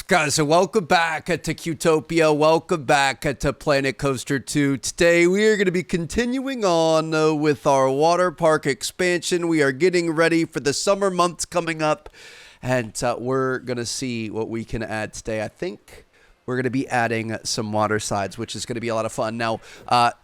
Guys, so welcome back to Qtopia. Welcome back to Planet Coaster 2. Today we are going to be continuing on with our water park expansion. We are getting ready for the summer months coming up, and we're going to see what we can add today. I think we're going to be adding some water slides, which is going to be a lot of fun. Now,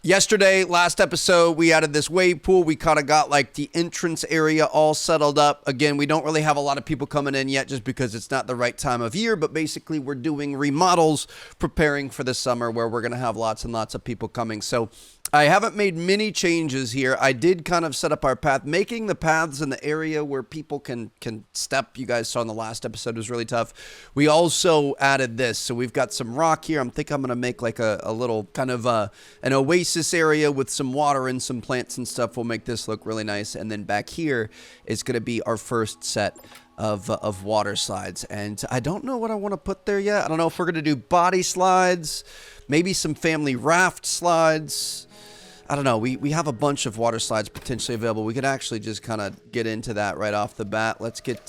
yesterday, last episode, we added this wave pool. We kind of got like the entrance area all settled up. Again, we don't really have a lot of people coming in yet just because it's not the right time of year. But basically, we're doing remodels, preparing for the summer where we're going to have lots and lots of people coming. So I haven't made many changes here. I did kind of set up our path, making the paths in the area where people can step. You guys saw in the last episode was really tough. We also added this. So we've got some rock here. I think I'm going to make like a little kind of an oasis area with some water and some plants and stuff. We'll make this look really nice. And then back here is going to be our first set of water slides. And I don't know what I want to put there yet. I don't know if we're going to do body slides, maybe some family raft slides. I don't know. We have a bunch of water slides potentially available. We could actually just kind of get into that right off the bat. Let's get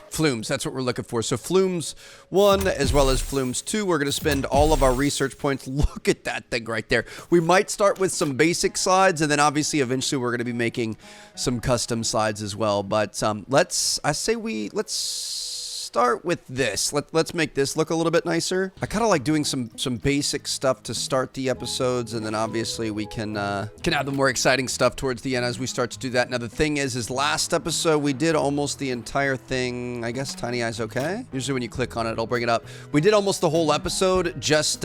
flumes. That's what we're looking for. So flumes 1 as well as flumes 2. We're going to spend all of our research points. Look at that thing right there. We might start with some basic slides, and then obviously eventually we're going to be making some custom slides as well. But let's start with this. Let's make this look a little bit nicer. I kind of like doing some basic stuff to start the episodes, and then obviously we can have the more exciting stuff towards the end as we start to do that. Now the thing is last episode we did almost the entire thing. I guess Tiny Eyes okay? Usually when you click on it, it'll bring it up. We did almost the whole episode just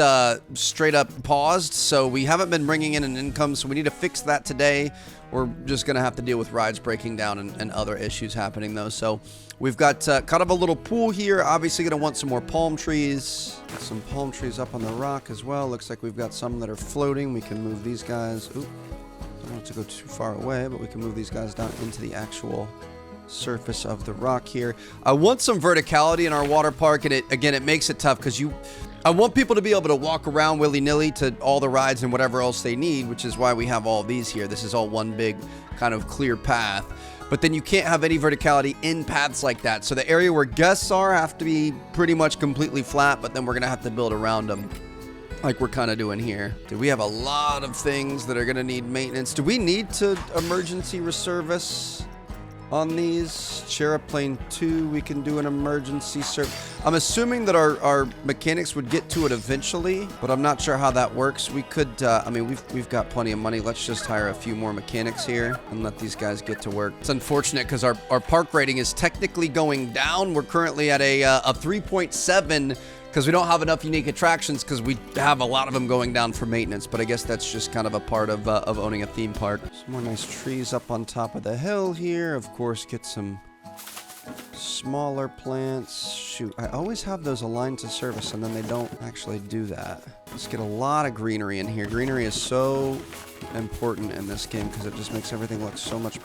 straight up paused, so we haven't been bringing in an income, so we need to fix that today. We're just going to have to deal with rides breaking down and other issues happening, though. So we've got kind of a little pool here. Obviously going to want some more palm trees. Some palm trees up on the rock as well. Looks like we've got some that are floating. We can move these guys. Oop, don't want to go too far away, but we can move these guys down into the actual surface of the rock here. I want some verticality in our water park, and it makes it tough because I want people to be able to walk around willy-nilly to all the rides and whatever else they need, which is why we have all these here. This is all one big kind of clear path. But then you can't have any verticality in paths like that. So the area where guests are have to be pretty much completely flat, but then we're going to have to build around them like we're kind of doing here. Dude, we have a lot of things that are going to need maintenance. Do we need to emergency reservice on these? Chairplane 2, we can do an emergency service. I'm assuming that our mechanics would get to it eventually, but I'm not sure how that works. We could, I mean, we've got plenty of money. Let's just hire a few more mechanics here and let these guys get to work. It's unfortunate because our park rating is technically going down. We're currently at a 3.7 because we don't have enough unique attractions because we have a lot of them going down for maintenance. But I guess that's just kind of a part of owning a theme park. Some more nice trees up on top of the hill here. Of course, get some smaller plants. Shoot, I always have those aligned to surface and then they don't actually do that. Let's get a lot of greenery in here. Greenery is so important in this game because it just makes everything look so much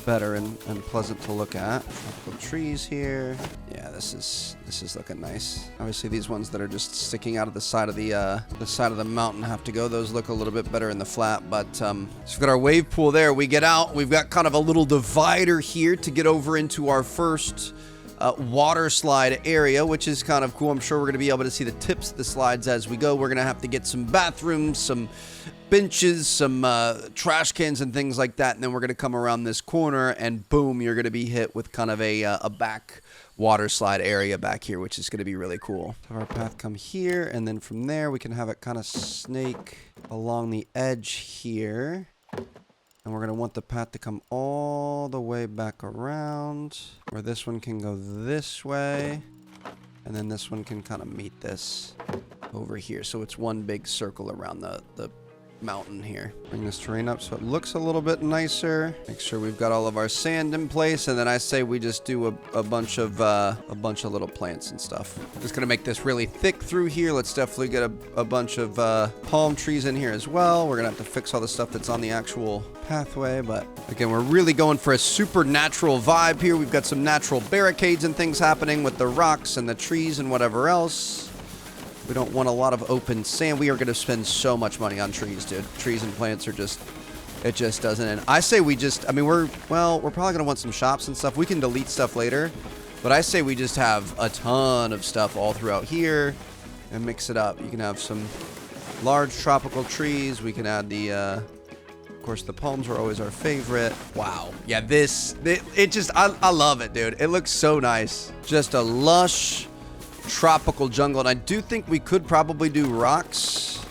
better and pleasant to look at. Tropical trees here. Yeah, this is looking nice. Obviously, these ones that are just sticking out of the side of the mountain have to go. Those look a little bit better in the flat. But so we've got our wave pool there. We get out. We've got kind of a little divider here to get over into our first water slide area, which is kind of cool. I'm sure we're going to be able to see the tips of the slides as we go. We're going to have to get some bathrooms, some benches, some trash cans and things like that, and then we're going to come around this corner and boom, you're going to be hit with kind of a back water slide area back here, which is going to be really cool. Have our path come here, and then from there we can have it kind of snake along the edge here, and we're going to want the path to come all the way back around, where this one can go this way, and then this one can kind of meet this over here, so it's one big circle around the mountain here. Bring this terrain up so it looks a little bit nicer. Make sure we've got all of our sand in place, and then I say we just do a bunch of little plants and stuff. Just gonna make this really thick through here. Let's definitely get a bunch of palm trees in here as well. We're gonna have to fix all the stuff that's on the actual pathway, but again, we're really going for a supernatural vibe here. We've got some natural barricades and things happening with the rocks and the trees and whatever else. We don't want a lot of open sand. We are going to spend so much money on trees, dude. Trees and plants are just, it just doesn't end. I say we just, I mean, we're probably going to want some shops and stuff. We can delete stuff later. But I say we just have a ton of stuff all throughout here and mix it up. You can have some large tropical trees. We can add the, of course, the palms were always our favorite. Wow. Yeah, I love it, dude. It looks so nice. Just a lush tropical jungle. And I do think we could probably do rocks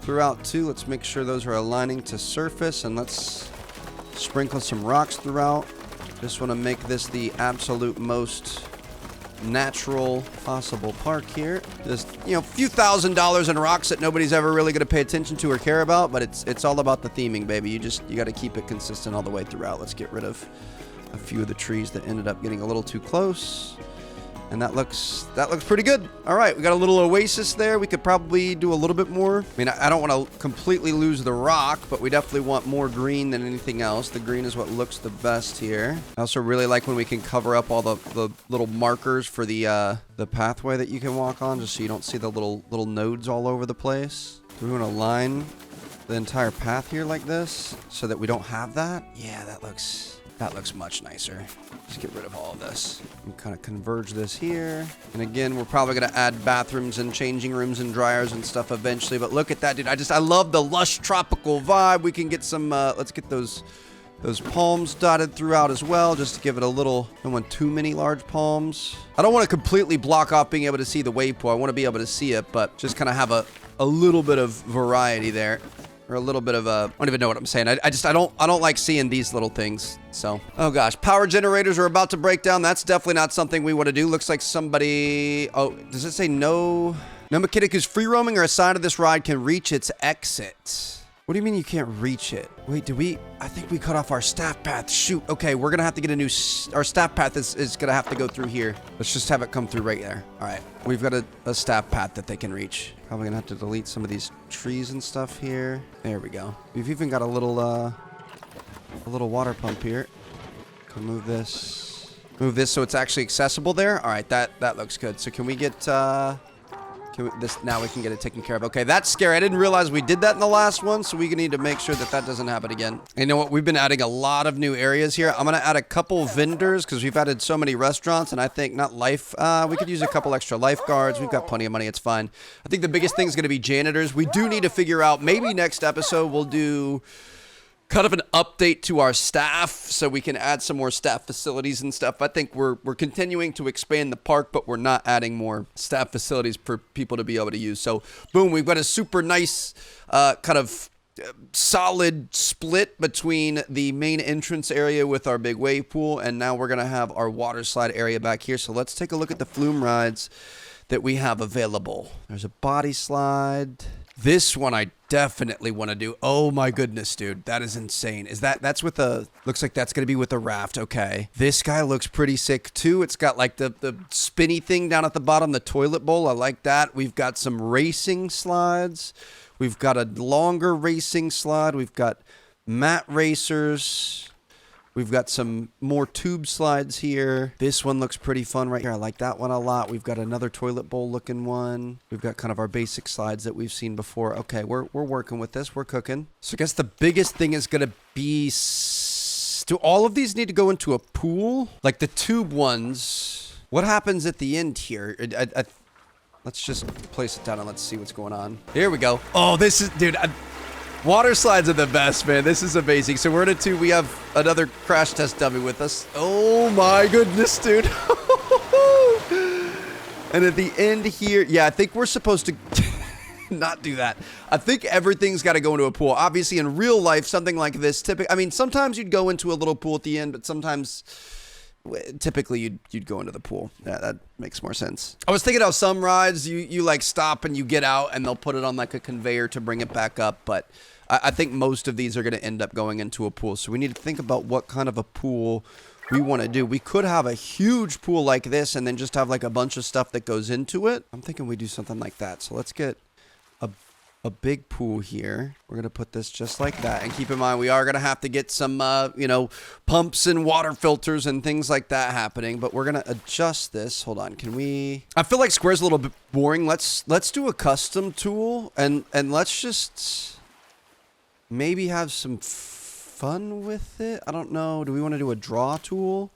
throughout too. Let's make sure those are aligning to surface, and let's sprinkle some rocks throughout. Just want to make this the absolute most natural possible park here. Just, you know, a few $1,000s in rocks that nobody's ever really going to pay attention to or care about, but it's all about the theming, baby. You got to keep it consistent all the way throughout. Let's get rid of a few of the trees that ended up getting a little too close. And that looks pretty good. All right, we got a little oasis there. We could probably do a little bit more. I mean, I don't want to completely lose the rock, but we definitely want more green than anything else. The green is what looks the best here. I also really like when we can cover up all the little markers for the pathway that you can walk on, just so you don't see the little nodes all over the place. Do we want to line the entire path here like this so that we don't have that? Yeah, that looks much nicer. Just get rid of all of this and kind of converge this here. And again, we're probably going to add bathrooms and changing rooms and dryers and stuff eventually. But look at that, dude. I love the lush tropical vibe. We can get some, let's get those palms dotted throughout as well, just to give it a little, I don't want too many large palms. I don't want to completely block off being able to see the wave pool. I want to be able to see it, but just kind of have a little bit of variety there. Or a little bit of a, I don't even know what I'm saying. I don't like seeing these little things. So, oh gosh, power generators are about to break down. That's definitely not something we want to do. Looks like somebody, oh, does it say no mechanic who's free roaming or assigned to this ride can reach its exit? What do you mean you can't reach it? Wait, I think we cut off our staff path. Shoot. Okay, we're going to have to get our staff path is going to have to go through here. Let's just have it come through right there. All right. We've got a staff path that they can reach. Probably going to have to delete some of these trees and stuff here. There we go. We've even got a little water pump here. Can move this so it's actually accessible there. All right, that looks good. So can we get now we can get it taken care of. Okay, that's scary. I didn't realize we did that in the last one, so we need to make sure that doesn't happen again. And you know what? We've been adding a lot of new areas here. I'm going to add a couple vendors because we've added so many restaurants, and I think we could use a couple extra lifeguards. We've got plenty of money. It's fine. I think the biggest thing is going to be janitors. We do need to figure out, maybe next episode we'll do kind of an update to our staff so we can add some more staff facilities and stuff. I think we're continuing to expand the park, but we're not adding more staff facilities for people to be able to use. So boom, we've got a super nice kind of solid split between the main entrance area with our big wave pool, and now we're going to have our water slide area back here. So let's take a look at the flume rides that we have available. There's a body slide. This one I definitely want to do. Oh my goodness, dude. That is insane. That's with looks like that's going to be with a raft. Okay. This guy looks pretty sick too. It's got like the spinny thing down at the bottom, the toilet bowl. I like that. We've got some racing slides. We've got a longer racing slide. We've got mat racers. We've got some more tube slides here. This one looks pretty fun right here. I like that one a lot. We've got another toilet bowl looking one. We've got kind of our basic slides that we've seen before. Okay, we're working with this. We're cooking. So I guess the biggest thing is going to be, do all of these need to go into a pool? Like the tube ones. What happens at the end here? Let's just place it down and let's see what's going on. Here we go. Oh, this is, dude. Water slides are the best, man. This is amazing. So we're in a two. We have another crash test dummy with us. Oh my goodness, dude. And at the end here, yeah, I think we're supposed to not do that. I think everything's got to go into a pool. Obviously, in real life, something like this, I mean, sometimes you'd go into a little pool at the end, but typically you'd go into the pool. Yeah, that makes more sense. I was thinking how some rides you like stop and you get out and they'll put it on like a conveyor to bring it back up, but I think most of these are going to end up going into a pool. So we need to think about what kind of a pool we want to do. We could have a huge pool like this and then just have like a bunch of stuff that goes into it. I'm thinking we do something like that. So let's get a big pool here. We're going to put this just like that. And keep in mind, we are going to have to get some, pumps and water filters and things like that happening. But we're going to adjust this. Hold on. Can we... I feel like square's a little bit boring. Let's do a custom tool. And let's just maybe have some fun with it. I don't know. Do we want to do a draw tool?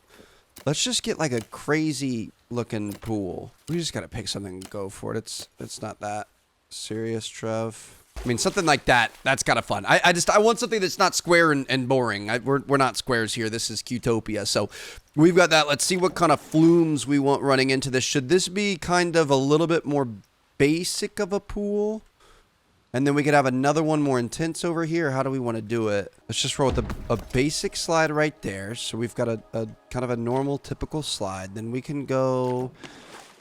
Let's just get like a crazy looking pool. We just gotta pick something and go for it. It's not that serious, Trev. I mean, something like that, that's kind of fun. I want something that's not square and boring. We're not squares here. This is Qtopia. So we've got that. Let's see what kind of flumes we want running into this. Should this be kind of a little bit more basic of a pool? And then we could have another one more intense over here. How do we want to do it? Let's just roll with a basic slide right there. So we've got a kind of a normal, typical slide. Then we can go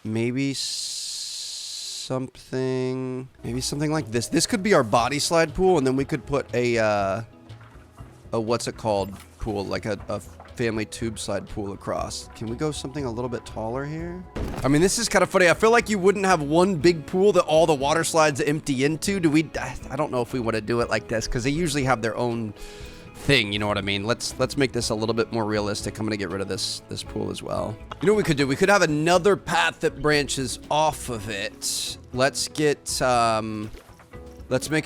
maybe something like this. This could be our body slide pool, and then we could put a what's it called pool, like a family tube slide pool across. Can we go something a little bit taller here? I mean, this is kind of funny. I feel like you wouldn't have one big pool that all the water slides empty into. I don't know if we want to do it like this, because they usually have their own thing, you know what I mean? Let's make this a little bit more realistic. I'm gonna get rid of this pool as well. You know what we could do? We could have another path that branches off of it. Let's make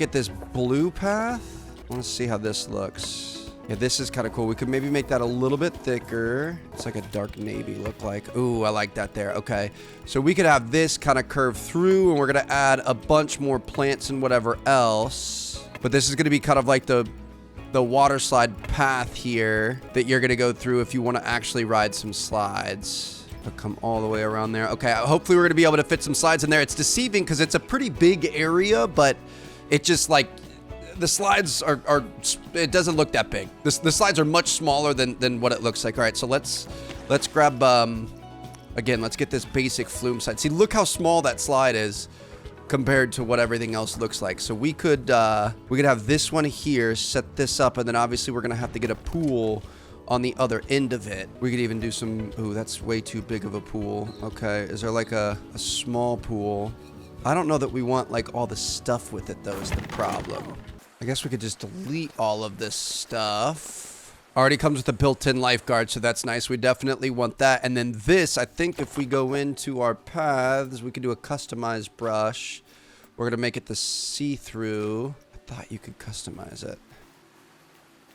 it this blue path. I want to see how this looks. Yeah, this is kind of cool. We could maybe make that a little bit thicker. It's like a dark navy look like. Ooh, I like that there. Okay. So we could have this kind of curve through, and we're going to add a bunch more plants and whatever else. But this is going to be kind of like the water slide path here that you're going to go through if you want to actually ride some slides. But come all the way around there. Okay, hopefully we're going to be able to fit some slides in there. It's deceiving because it's a pretty big area, but it just like... The slides are it doesn't look that big. The slides are much smaller than what it looks like. All right, so let's grab, again, let's get this basic flume slide. See, look how small that slide is compared to what everything else looks like. So we could have this one here, set this up, and then obviously we're gonna have to get a pool on the other end of it. We could even do some, ooh, that's way too big of a pool. Okay, is there like a small pool? I don't know that we want like all the stuff with it though is the problem. I guess we could just delete all of this stuff. Already comes with a built-in lifeguard, so that's nice. We definitely want that. And then this, I think if we go into our paths, we could do a customized brush. We're going to make it the see-through. I thought you could customize it.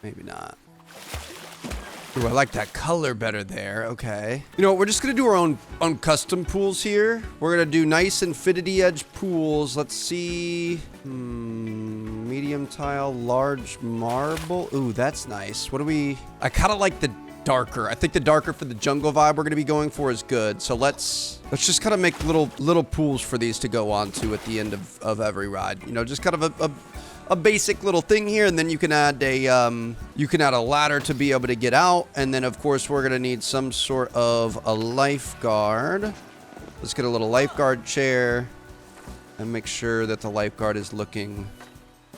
Maybe not. Ooh, I like that color better there. Okay. You know what? We're just going to do our own custom pools here. We're going to do nice infinity edge pools. Let's see. Medium tile, large marble. Ooh, that's nice. What do we... I kind of like the darker. I think the darker for the jungle vibe we're going to be going for is good. So let's just kind of make little pools for these to go on to at the end of every ride. You know, just kind of a basic little thing here, and then you can add a ladder to be able to get out, and then of course we're gonna need some sort of a lifeguard. Let's get a little lifeguard chair and make sure that the lifeguard is looking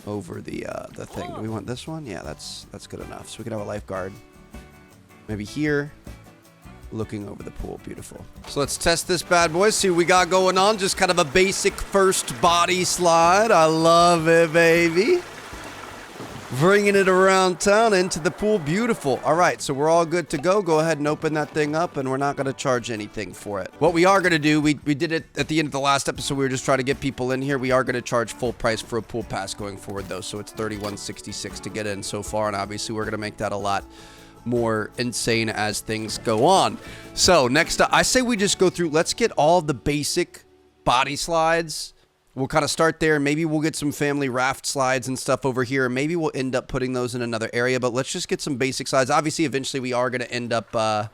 over the thing. Do we want this one? Yeah, that's good enough. So we can have a lifeguard maybe here, looking over the pool. Beautiful. So let's test this bad boy, see what we got going on. Just kind of a basic first body slide. I love it, baby. Bringing it around town into the pool. Beautiful. All right, so we're all good to go. Go ahead and open that thing up, and we're not going to charge anything for it. What we are going to do, we did it at the end of the last episode. We were just trying to get people in here. We are going to charge full price for a pool pass going forward, though. So it's $31.66 to get in so far, and obviously we're going to make that a lot more insane as things go on. So next up, I say we just go through, let's get all the basic body slides. We'll kind of start there. Maybe we'll get some family raft slides and stuff over here. Maybe we'll end up putting those in another area, but let's just get some basic slides. Obviously, eventually we are going to end up, I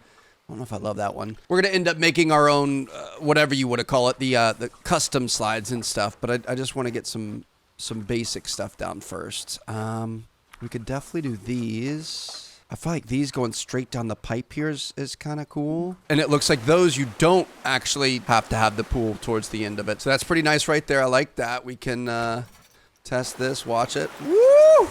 don't know if I love that one. We're going to end up making our own, whatever you want to call it, the custom slides and stuff, but I just want to get some basic stuff down first. We could definitely do these. I feel like these going straight down the pipe here is kind of cool. And it looks like those you don't actually have to have the pool towards the end of it. So that's pretty nice right there. I like that. We can test this, watch it. Woo!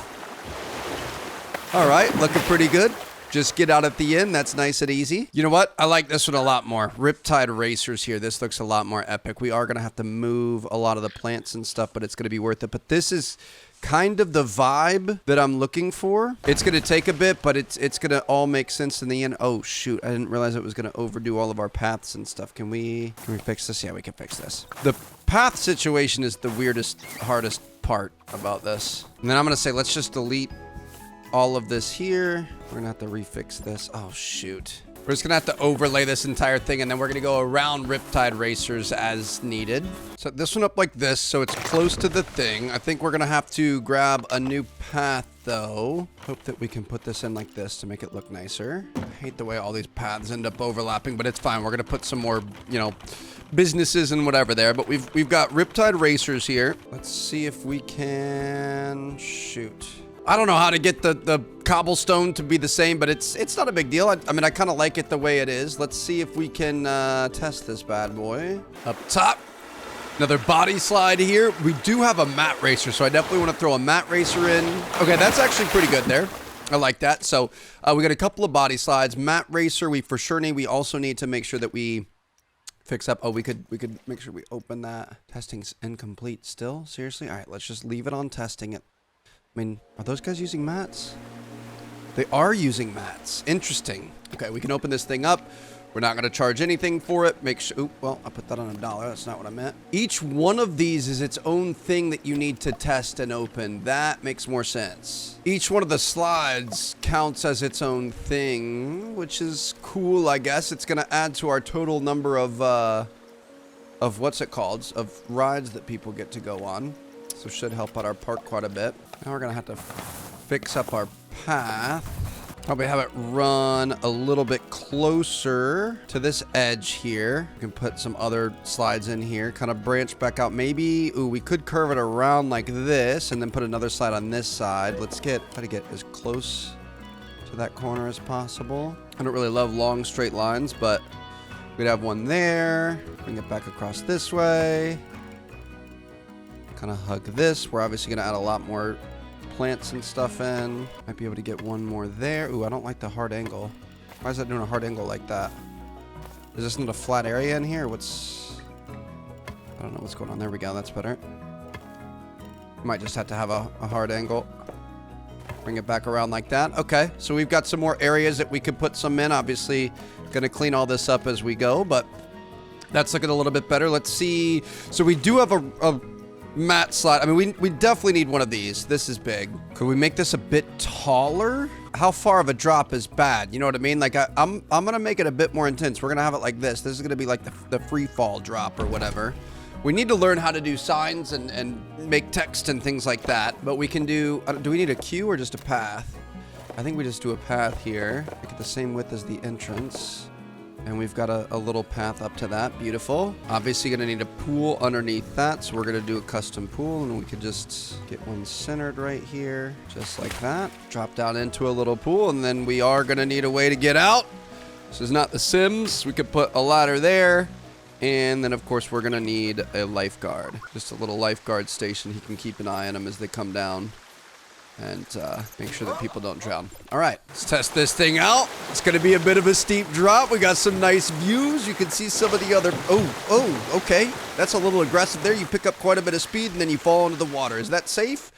All right, looking pretty good. Just get out at the end. That's nice and easy. You know what? I like this one a lot more. Riptide Racers here. This looks a lot more epic. We are going to have to move a lot of the plants and stuff, but it's going to be worth it. But this is kind of the vibe that I'm looking for. It's going to take a bit, but it's going to all make sense in the end. Oh, shoot. I didn't realize it was going to overdo all of our paths and stuff. Can we fix this? Yeah, we can fix this. The path situation is the weirdest, hardest part about this. And then I'm going to say, let's just delete all of this here. We're going to have to refix this. Oh, shoot. We're just gonna have to overlay this entire thing, and then we're gonna go around Riptide Racers as needed. Set this one up like this, so it's close to the thing. I think we're gonna have to grab a new path, though. Hope that we can put this in like this to make it look nicer. I hate the way all these paths end up overlapping, but it's fine. We're gonna put some more, you know, businesses and whatever there. But we've got Riptide Racers here. Let's see if we can shoot. I don't know how to get the cobblestone to be the same, but it's not a big deal. I mean, I kind of like it the way it is. Let's see if we can test this bad boy. Up top, another body slide here. We do have a mat racer, so I definitely want to throw a mat racer in. Okay, that's actually pretty good there. I like that. So we got a couple of body slides. Mat racer, we for sure need. We also need to make sure that we fix up. Oh, we could make sure we open that. Testing's incomplete still. Seriously? All right, let's just leave it on testing it. I mean, are those guys using mats? They are using mats. Interesting. Okay, we can open this thing up. We're not going to charge anything for it. Make sure. Oop, well, I put that on $1. That's not what I meant. Each one of these is its own thing that you need to test and open. That makes more sense. Each one of the slides counts as its own thing, which is cool, I guess. It's going to add to our total number of what's it called? Of rides that people get to go on. So should help out our park quite a bit. Now we're gonna have to fix up our path. Probably have it run a little bit closer to this edge here. We can put some other slides in here, kind of branch back out. Maybe, ooh, we could curve it around like this and then put another slide on this side. Let's try to get as close to that corner as possible. I don't really love long straight lines, but we'd have one there. Bring it back across this way. Kind of hug this. We're obviously going to add a lot more plants and stuff in. Might be able to get one more there. Ooh, I don't like the hard angle. Why is that doing a hard angle like that? Is this not a flat area in here? I don't know what's going on. There we go. That's better. Might just have to have a hard angle. Bring it back around like that. Okay, so we've got some more areas that we could put some in. Obviously, going to clean all this up as we go, but that's looking a little bit better. Let's see. So we do have a mat slide. I mean, we definitely need one of these. This is big. Could we make this a bit taller? How far of a drop is bad? You know what I mean? Like I'm gonna make it a bit more intense. We're gonna have it like this. This is gonna be like the free fall drop or whatever. We need to learn how to do signs and make text and things like that. But we can do we need a queue or just a path? I think we just do a path here. Make it the same width as the entrance. And we've got a little path up to that. Beautiful. Obviously going to need a pool underneath that. So we're going to do a custom pool. And we could just get one centered right here. Just like that. Drop down into a little pool. And then we are going to need a way to get out. This is not The Sims. We could put a ladder there. And then, of course, we're going to need a lifeguard. Just a little lifeguard station. He can keep an eye on them as they come down. And make sure that people don't drown. All right, let's test this thing out. It's going to be a bit of a steep drop. We got some nice views. You can see some of the other... Oh, okay. That's a little aggressive there. You pick up quite a bit of speed, and then you fall into the water. Is that safe?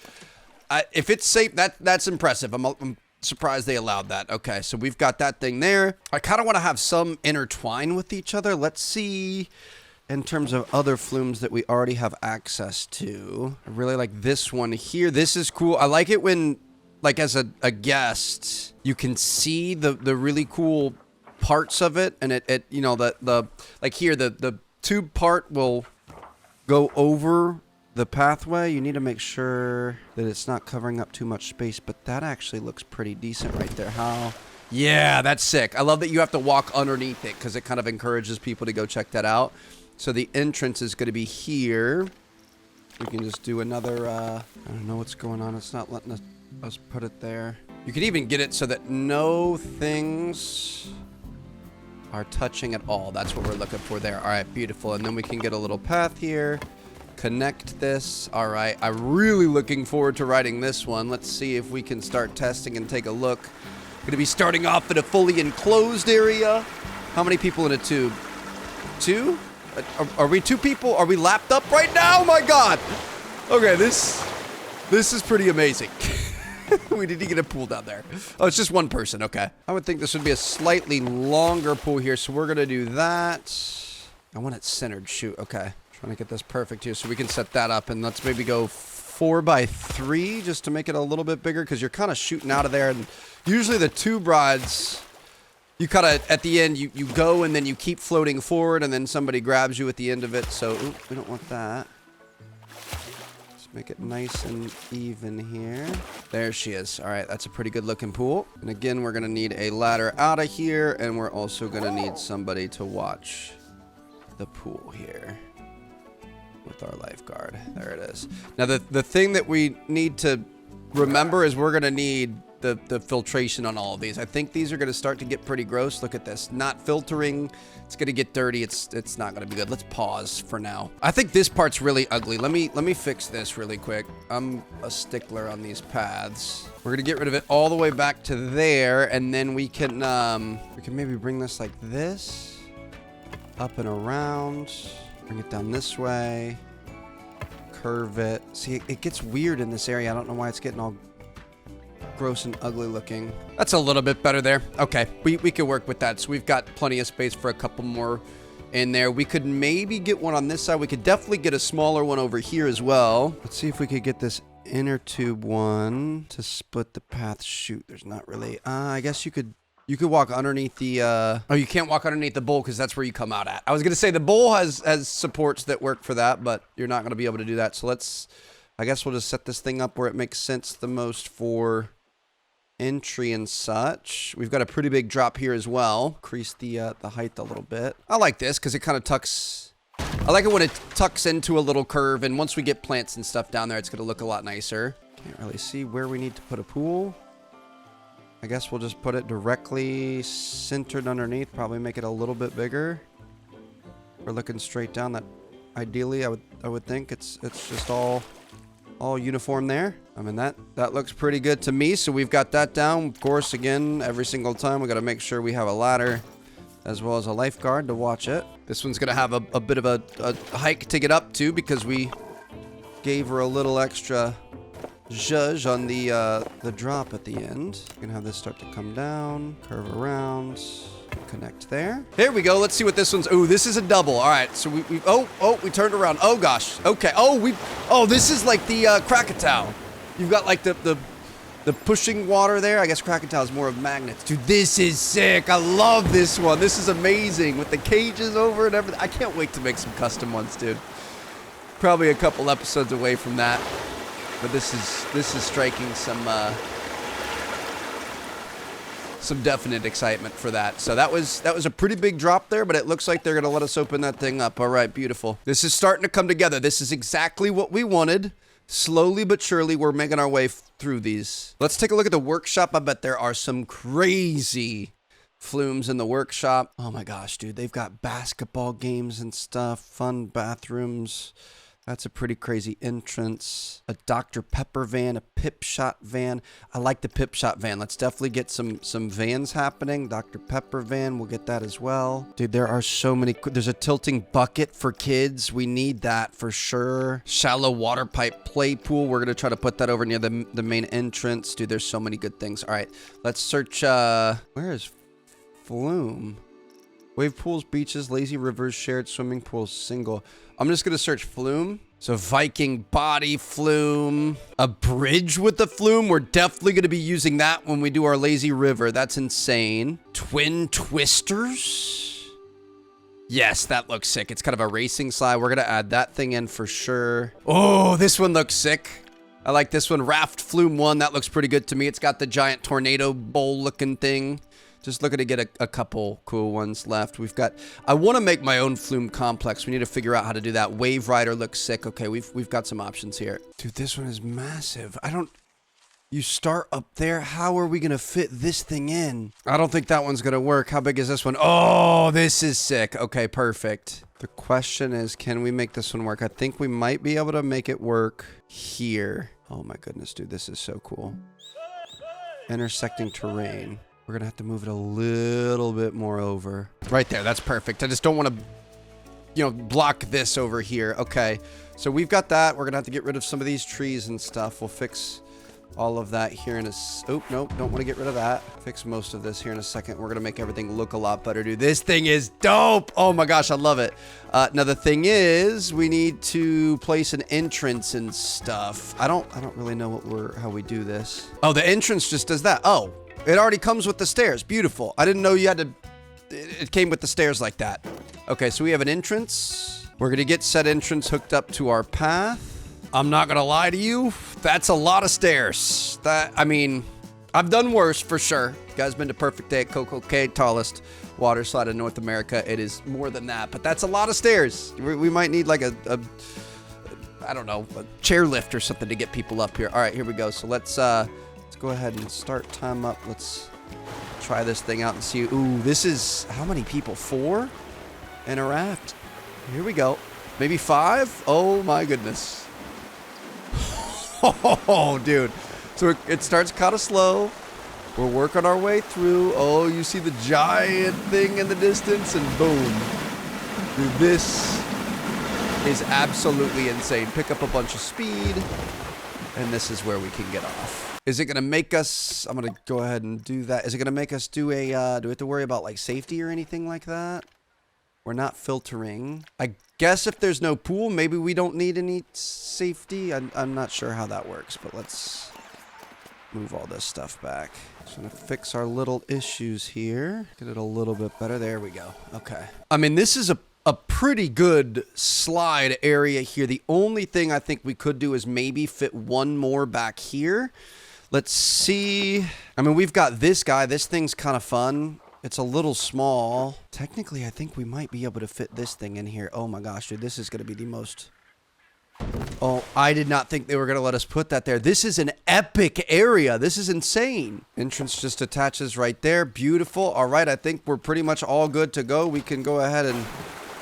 If it's safe, that's impressive. I'm surprised they allowed that. Okay, so we've got that thing there. I kind of want to have some intertwine with each other. Let's see... In terms of other flumes that we already have access to, I really like this one here. This is cool. I like it when, like, as a guest, you can see the really cool parts of it, and it you know, like here, the tube part will go over the pathway. You need to make sure that it's not covering up too much space, but that actually looks pretty decent right there. How? Yeah, that's sick. I love that you have to walk underneath it because it kind of encourages people to go check that out. So the entrance is going to be here. We can just do another, I don't know what's going on. It's not letting us put it there. You can even get it so that no things are touching at all. That's what we're looking for there. All right, beautiful. And then we can get a little path here. Connect this. All right, I'm really looking forward to riding this one. Let's see if we can start testing and take a look. Going to be starting off at a fully enclosed area. How many people in a tube? 2? Are we 2 people? Are we lapped up right now? Oh my God. Okay, this is pretty amazing. We need to get a pool down there. Oh, it's just one person. Okay. I would think this would be a slightly longer pool here. So we're going to do that. I want it centered. Shoot. Okay. Trying to get this perfect here so we can set that up. And let's maybe go 4x3 just to make it a little bit bigger because you're kind of shooting out of there. And usually the tube rides you kind of, at the end, you go and then you keep floating forward and then somebody grabs you at the end of it. So, we don't want that. Let's make it nice and even here. There she is. All right, that's a pretty good looking pool. And again, we're going to need a ladder out of here, and we're also going to need somebody to watch the pool here with our lifeguard. There it is. Now, the thing that we need to remember is we're going to need the filtration on all of these. I think these are going to start to get pretty gross. Look at this. Not filtering. It's going to get dirty. It's not going to be good. Let's pause for now. I think this part's really ugly. Let me fix this really quick. I'm a stickler on these paths. We're going to get rid of it all the way back to there, and then we can maybe bring this like this, up and around, bring it down this way, curve it. See, it gets weird in this area. I don't know why it's getting all gross and ugly looking. That's a little bit better there. Okay, we could work with that. So we've got plenty of space for a couple more in there. We could maybe get one on this side. We could definitely get a smaller one over here as well. Let's see if we could get this inner tube one to split the path. Shoot, there's not really. I guess you could walk underneath the. Oh, you can't walk underneath the bowl because that's where you come out at. I was gonna say the bowl has supports that work for that, but you're not gonna be able to do that. So I guess we'll just set this thing up where it makes sense the most for entry and such. We've got a pretty big drop here as well. Increase the height a little bit. I like this because it kind of tucks. I like it when it tucks into a little curve, and once we get plants and stuff down there, it's going to look a lot nicer. Can't really see where we need to put a pool. I guess we'll just put it directly centered underneath. Probably make it a little bit bigger. We're looking straight down. That ideally, I would think it's just all uniform there. I mean, that looks pretty good to me. So we've got that down. Of course, again, every single time we got to make sure we have a ladder as well as a lifeguard to watch it. This one's going to have a bit of a hike to get up to because we gave her a little extra zhuzh on the drop at the end. We're going to have this start to come down, curve around, connect there. There we go. Let's see what this one's. Oh, this is a double. All right. So we turned around. Oh gosh. Okay. Oh, this is like the Krakatoa. You've got like the pushing water there. I guess Krakatoa is more of magnets. Dude, this is sick. I love this one. This is amazing with the cages over and everything. I can't wait to make some custom ones, dude. Probably a couple episodes away from that. But this is striking some definite excitement for that. So that was a pretty big drop there, but it looks like they're going to let us open that thing up. All right, beautiful. This is starting to come together. This is exactly what we wanted. Slowly but surely, we're making our way through these. Let's take a look at the workshop. I bet there are some crazy flumes in the workshop. Oh my gosh, dude. They've got basketball games and stuff, fun bathrooms. That's a pretty crazy entrance. A Dr. Pepper van, a Pip Shot van. I like the Pip Shot van. Let's definitely get some vans happening. Dr. Pepper van, we'll get that as well. Dude, there are so many. There's a tilting bucket for kids. We need that for sure. Shallow water pipe play pool. We're going to try to put that over near the main entrance. Dude, there's so many good things. All right, let's search. Where is Flume? Wave pools, beaches, lazy rivers, shared swimming pools, single. I'm just going to search Flume. So Viking body flume, a bridge with the flume. We're definitely going to be using that when we do our lazy river. That's insane. Twin twisters. Yes, that looks sick. It's kind of a racing slide. We're going to add that thing in for sure. Oh, this one looks sick. I like this one. Raft flume 1. That looks pretty good to me. It's got the giant tornado bowl looking thing. Just looking to get a couple cool ones left. I want to make my own flume complex. We need to figure out how to do that. Wave Rider looks sick. Okay, we've got some options here. Dude, this one is massive. You start up there. How are we going to fit this thing in? I don't think that one's going to work. How big is this one? Oh, this is sick. Okay, perfect. The question is, can we make this one work? I think we might be able to make it work here. Oh my goodness, dude, this is so cool. Intersecting terrain. We're going to have to move it a little bit more over. Right there. That's perfect. I just don't want to, block this over here. Okay. So we've got that. We're going to have to get rid of some of these trees and stuff. We'll fix all of that here in a... Oh, nope. Don't want to get rid of that. Fix most of this here in a second. We're going to make everything look a lot better, dude. This thing is dope. Oh my gosh. I love it. Now the thing is, we need to place an entrance and stuff. I don't really know how we do this. Oh, the entrance just does that. Oh. It already comes with the stairs. Beautiful. I didn't know you had to... It came with the stairs like that. Okay, so we have an entrance. We're gonna get said entrance hooked up to our path. I'm not gonna lie to you. That's a lot of stairs. I mean, I've done worse for sure. You guys been to Perfect Day at Coco Cay, tallest water slide in North America. It is more than that, but that's a lot of stairs. We might need like I don't know, a chairlift or something to get people up here. All right, here we go. So let's go ahead and start time up. Let's try this thing out and see. Ooh, this is how many people? 4 in a raft. Here we go. Maybe 5. Oh my goodness. Oh, dude. So it starts kind of slow. We're working our way through. Oh, you see the giant thing in the distance, and boom. Dude, this is absolutely insane. Pick up a bunch of speed, and this is where we can get off. Is it going to make us... I'm going to go ahead and do that. Is it going to make us do a... do we have to worry about, like, safety or anything like that? We're not filtering. I guess if there's no pool, maybe we don't need any safety. I'm not sure how that works, but let's move all this stuff back. Just gonna fix our little issues here. Get it a little bit better. There we go. Okay. I mean, this is a pretty good slide area here. The only thing I think we could do is maybe fit one more back here. Let's see. I mean, we've got this guy. This thing's kind of fun. It's a little small. Technically, I think we might be able to fit this thing in here. Oh my gosh, dude, this is going to be the most... Oh, I did not think they were going to let us put that there. This is an epic area. This is insane. Entrance just attaches right there. Beautiful. All right, I think we're pretty much all good to go. We can go ahead and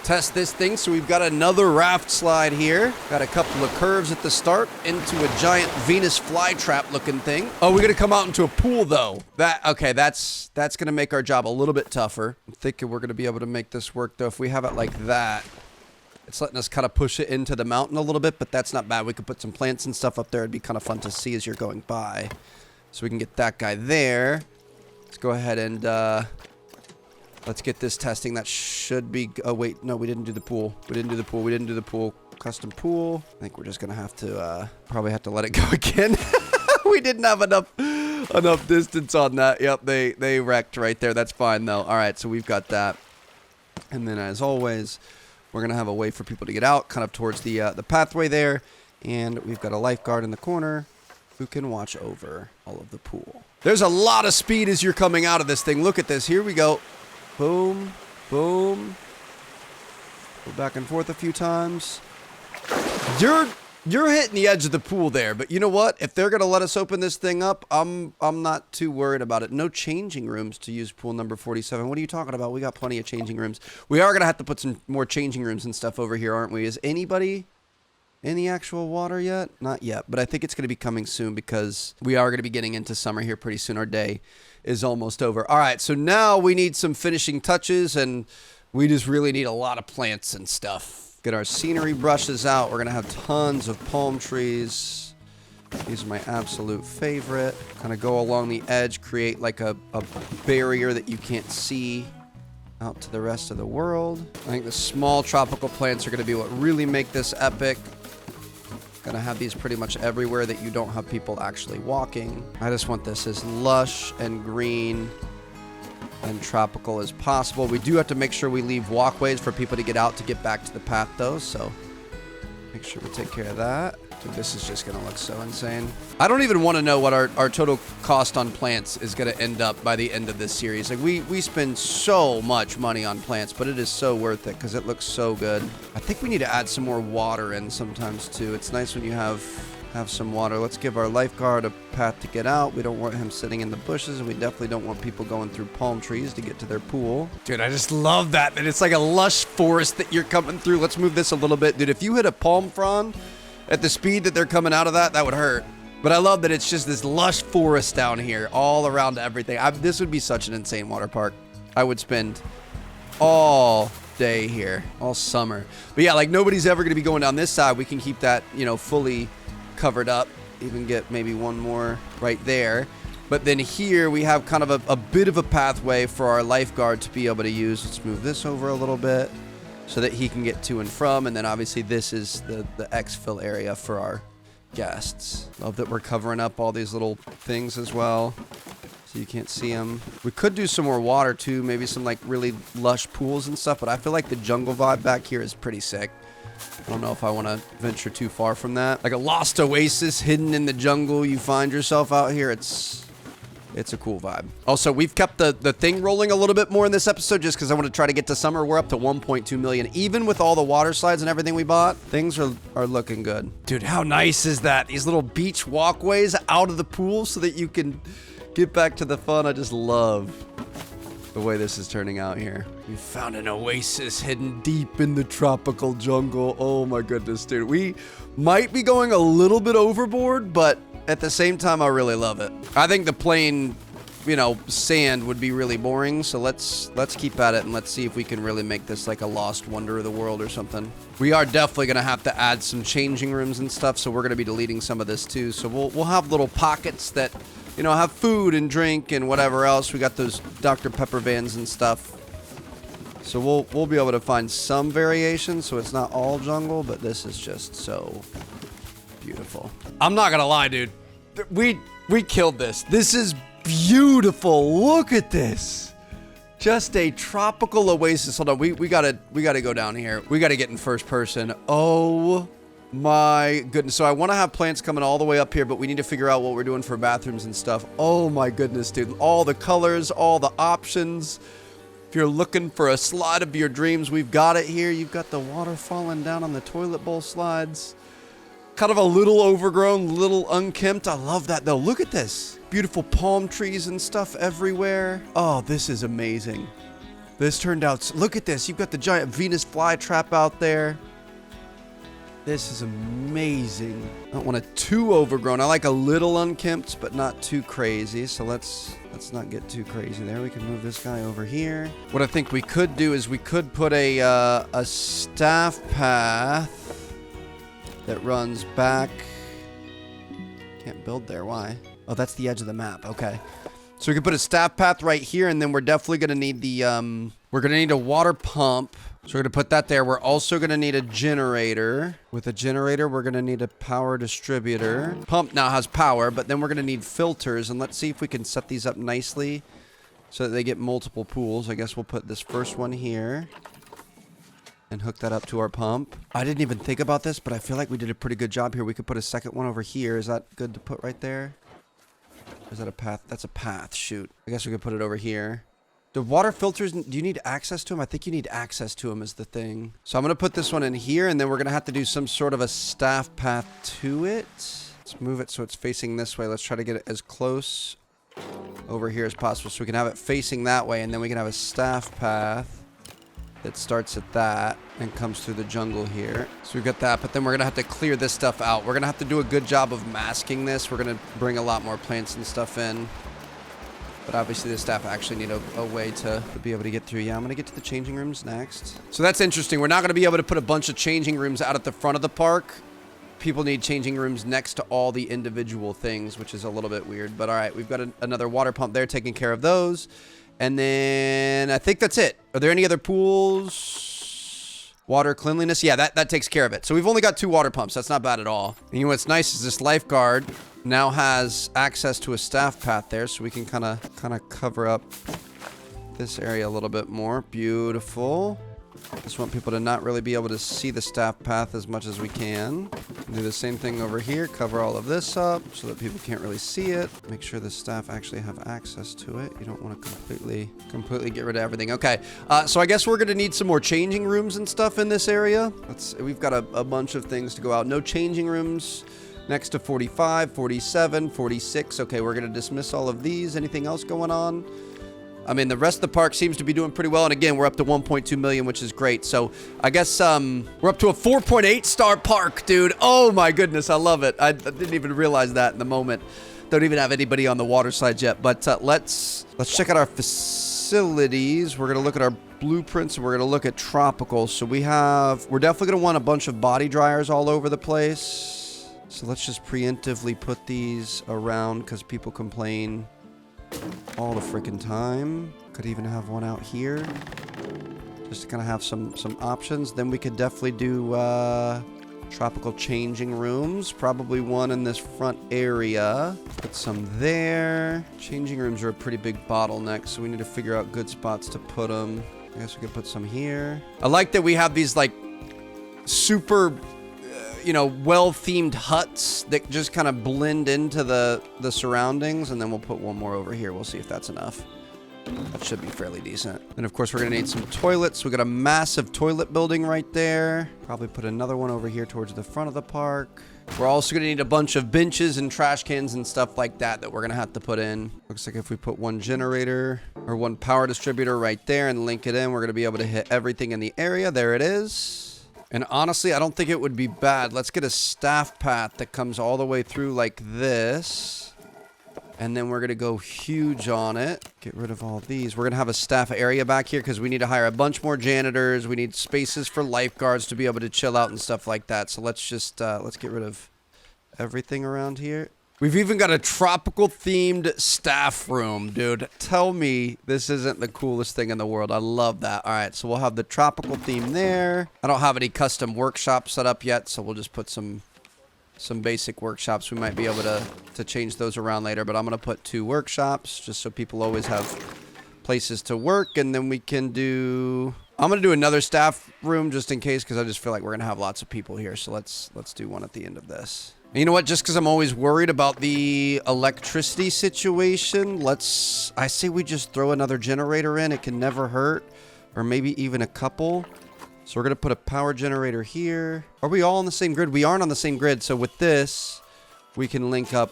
test this thing. So we've got another raft slide here. Got a couple of curves at the start into a giant Venus flytrap looking thing. Oh, we're going to come out into a pool though. Okay, that's going to make our job a little bit tougher. I'm thinking we're going to be able to make this work though. If we have it like that, it's letting us kind of push it into the mountain a little bit, but that's not bad. We could put some plants and stuff up there. It'd be kind of fun to see as you're going by. So we can get that guy there. Let's go ahead and, let's get this testing. That should be... Oh, wait. No, we didn't do the pool. We didn't do the pool. We didn't do the pool. Custom pool. I think we're just going to have to... probably have to let it go again. We didn't have enough distance on that. Yep, they wrecked right there. That's fine, though. All right, so we've got that. And then, as always, we're going to have a way for people to get out, kind of towards the pathway there. And we've got a lifeguard in the corner who can watch over all of the pool. There's a lot of speed as you're coming out of this thing. Look at this. Here we go. Boom, boom. Go back and forth a few times. You're hitting the edge of the pool there, but you know what? If they're gonna let us open this thing up, I'm not too worried about it. No changing rooms to use pool number 47. What are you talking about? We got plenty of changing rooms. We are gonna have to put some more changing rooms and stuff over here, aren't we? Is anybody in the actual water yet? Not yet, but I think it's gonna be coming soon because we are gonna be getting into summer here pretty soon. Our day is almost over. All right, so now we need some finishing touches, and we just really need a lot of plants and stuff. Get our scenery brushes out. We're gonna have tons of palm trees. These are my absolute favorite. Kind of go along the edge, create like a barrier that you can't see out to the rest of the world. I think the small tropical plants are gonna be what really make this epic. Gonna have these pretty much everywhere that you don't have people actually walking. I just want this as lush and green and tropical as possible. We do have to make sure we leave walkways for people to get out to get back to the path though, so make sure we take care of that. Dude, this is just gonna look so insane. I don't even want to know what our total cost on plants is gonna end up by the end of this series. Like we spend so much money on plants, but it is so worth it because it looks so good. I think we need to add some more water in sometimes too. It's nice when you have some water. Let's give our lifeguard a path to get out. We don't want him sitting in the bushes, and we definitely don't want people going through palm trees to get to their pool. Dude, I just love that. And it's like a lush forest that you're coming through. Let's move this a little bit. Dude, if you hit a palm frond at the speed that they're coming out of that would hurt. But I love that it's just this lush forest down here all around everything. This would be such an insane water park. I would spend all day here, all summer. But yeah, like nobody's ever going to be going down this side. We can keep that, you know, fully covered up, even get maybe one more right there. But then here we have kind of a bit of a pathway for our lifeguard to be able to use. Let's move this over a little bit so that he can get to and from. And then obviously this is the exfil area for our guests. Love that we're covering up all these little things as well. so you can't see them. We could do some more water too, maybe some like really lush pools and stuff, but I feel like the jungle vibe back here is pretty sick. I don't know if I want to venture too far from that. Like a lost oasis hidden in the jungle, you find yourself out here. It's a cool vibe. Also, we've kept the thing rolling a little bit more in this episode just because I want to try to get to summer. We're up to 1.2 million. Even with all the water slides and everything we bought, things are looking good. Dude, how nice is that? These little beach walkways out of the pool so that you can get back to the fun. I just love the way this is turning out here. We found an oasis hidden deep in the tropical jungle. Oh my goodness, dude. We might be going a little bit overboard, but at the same time, I really love it. I think the plain, you know, sand would be really boring. So let's keep at it and let's see if we can really make this like a lost wonder of the world or something. We are definitely going to have to add some changing rooms and stuff. So we're going to be deleting some of this too. So we'll have little pockets that, you know, have food and drink and whatever else. We got those Dr. Pepper vans and stuff. So we'll be able to find some variation. So it's not all jungle, but this is just so beautiful. I'm not gonna lie, dude. We killed this. This is beautiful. Look at this. Just a tropical oasis. Hold on. We gotta go down here. We gotta get in first person. Oh my goodness. So I want to have plants coming all the way up here, but we need to figure out what we're doing for bathrooms and stuff. Oh my goodness, dude. All the colors, all the options. If you're looking for a slide of your dreams, we've got it here. You've got the water falling down on the toilet bowl slides. Kind of a little overgrown, little unkempt. I love that though. Look at this. Beautiful palm trees and stuff everywhere. Oh, this is amazing. This turned out, look at this. You've got the giant Venus flytrap out there. This is amazing. I don't want it too overgrown. I like a little unkempt, but not too crazy. So let's not get too crazy there. We can move this guy over here. What I think we could do is we could put a staff path that runs back. Can't build there. Why? Oh, that's the edge of the map. Okay. So we can put a staff path right here, and then we're definitely going to need the, we're going to need a water pump. So we're going to put that there. We're also going to need a generator. With a generator, we're going to need a power distributor. Pump now has power, but then we're going to need filters, and let's see if we can set these up nicely so that they get multiple pools. I guess we'll put this first one here and hook that up to our pump. I didn't even think about this, but I feel like we did a pretty good job here. We could put a second one over here. Is that good to put right there? Or is that a path? That's a path. Shoot. I guess we could put it over here. The water filters, do you need access to them? I think you need access to them is the thing. So I'm going to put this one in here, and then we're going to have to do some sort of a staff path to it. Let's move it so it's facing this way. Let's try to get it as close over here as possible so we can have it facing that way, and then we can have a staff path that starts at that and comes through the jungle here. So we've got that, but then we're going to have to clear this stuff out. We're going to have to do a good job of masking this. We're going to bring a lot more plants and stuff in. But obviously the staff actually need a way to be able to get through. Yeah, I'm going to get to the changing rooms next. So that's interesting. We're not going to be able to put a bunch of changing rooms out at the front of the park. People need changing rooms next to all the individual things, which is a little bit weird. But all right, we've got another water pump there taking care of those. And then I think that's it. Are there any other pools? Water cleanliness? Yeah, that takes care of it. So we've only got 2 water pumps. That's not bad at all. And you know what's nice is this lifeguard now has access to a staff path there, so we can kind of cover up this area a little bit more. Beautiful. Just want people to not really be able to see the staff path as much as we can. Do the same thing over here. Cover all of this up so that people can't really see it. Make sure the staff actually have access to it. You don't want to completely get rid of everything. Okay, so I guess we're going to need some more changing rooms and stuff in this area. We've got a bunch of things to go out. No changing rooms next to 45, 47, 46. Okay, we're going to dismiss all of these. Anything else going on? I mean, the rest of the park seems to be doing pretty well. And again, we're up to 1.2 million, which is great. So I guess we're up to a 4.8 star park, dude. Oh my goodness, I love it. I didn't even realize that in the moment. Don't even have anybody on the water side yet. But let's check out our facilities. We're going to look at our blueprints, and we're going to look at tropical. So we're definitely going to want a bunch of body dryers all over the place. So let's just preemptively put these around because people complain all the freaking time. Could even have one out here just to kind of have some options. Then we could definitely do Tropical changing rooms. Probably one in this front area. Put some there. Changing rooms are a pretty big bottleneck, so we need to figure out good spots to put them. I guess we could put some here. I like that we have these like super, well-themed huts that just kind of blend into the surroundings, and then we'll put one more over here. We'll see if that's enough. That should be fairly decent. And of course, we're gonna need some toilets. We got a massive toilet building right there. Probably put another one over here towards the front of the park. We're also gonna need a bunch of benches and trash cans and stuff like that we're gonna have to put in. Looks like if we put one generator or one power distributor right there and link it in, we're gonna be able to hit everything in the area. There it is. And honestly, I don't think it would be bad. Let's get a staff path that comes all the way through like this. And then we're going to go huge on it. Get rid of all these. We're going to have a staff area back here because we need to hire a bunch more janitors. We need spaces for lifeguards to be able to chill out and stuff like that. So let's just, let's get rid of everything around here. We've even got a tropical themed staff room, dude. Tell me this isn't the coolest thing in the world. I love that. All right, so we'll have the tropical theme there. I don't have any custom workshops set up yet, so we'll just put some basic workshops. We might be able to change those around later, but I'm going to put 2 workshops just so people always have places to work. And then we can do... I'm going to do another staff room just in case because I just feel like we're going to have lots of people here. So let's do one at the end of this. And you know what? Just because I'm always worried about the electricity situation, I say we just throw another generator in. It can never hurt. Or maybe even a couple. So we're going to put a power generator here. Are we all on the same grid? We aren't on the same grid. So with this, we can link up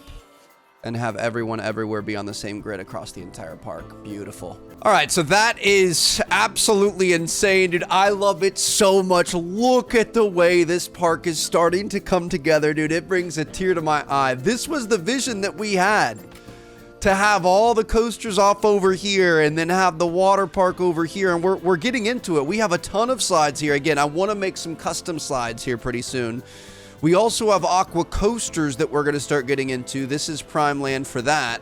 and have everyone everywhere be on the same grid across the entire park. Beautiful. All right, so that is absolutely insane, dude. I love it so much. Look at the way this park is starting to come together, dude. It brings a tear to my eye. This was the vision that we had. To have all the coasters off over here and then have the water park over here, and we're getting into it. We have a ton of slides here. Again, I want to make some custom slides here pretty soon. We also have aqua coasters that we're going to start getting into. This is prime land for that.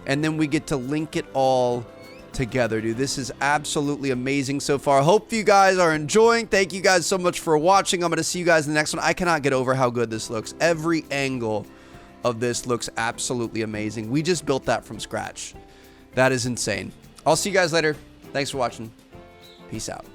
And then we get to link it all together, dude. This is absolutely amazing so far. I hope you guys are enjoying. Thank you guys so much for watching. I'm going to see you guys in the next one. I cannot get over how good this looks. Every angle of this looks absolutely amazing. We just built that from scratch. That is insane. I'll see you guys later. Thanks for watching. Peace out.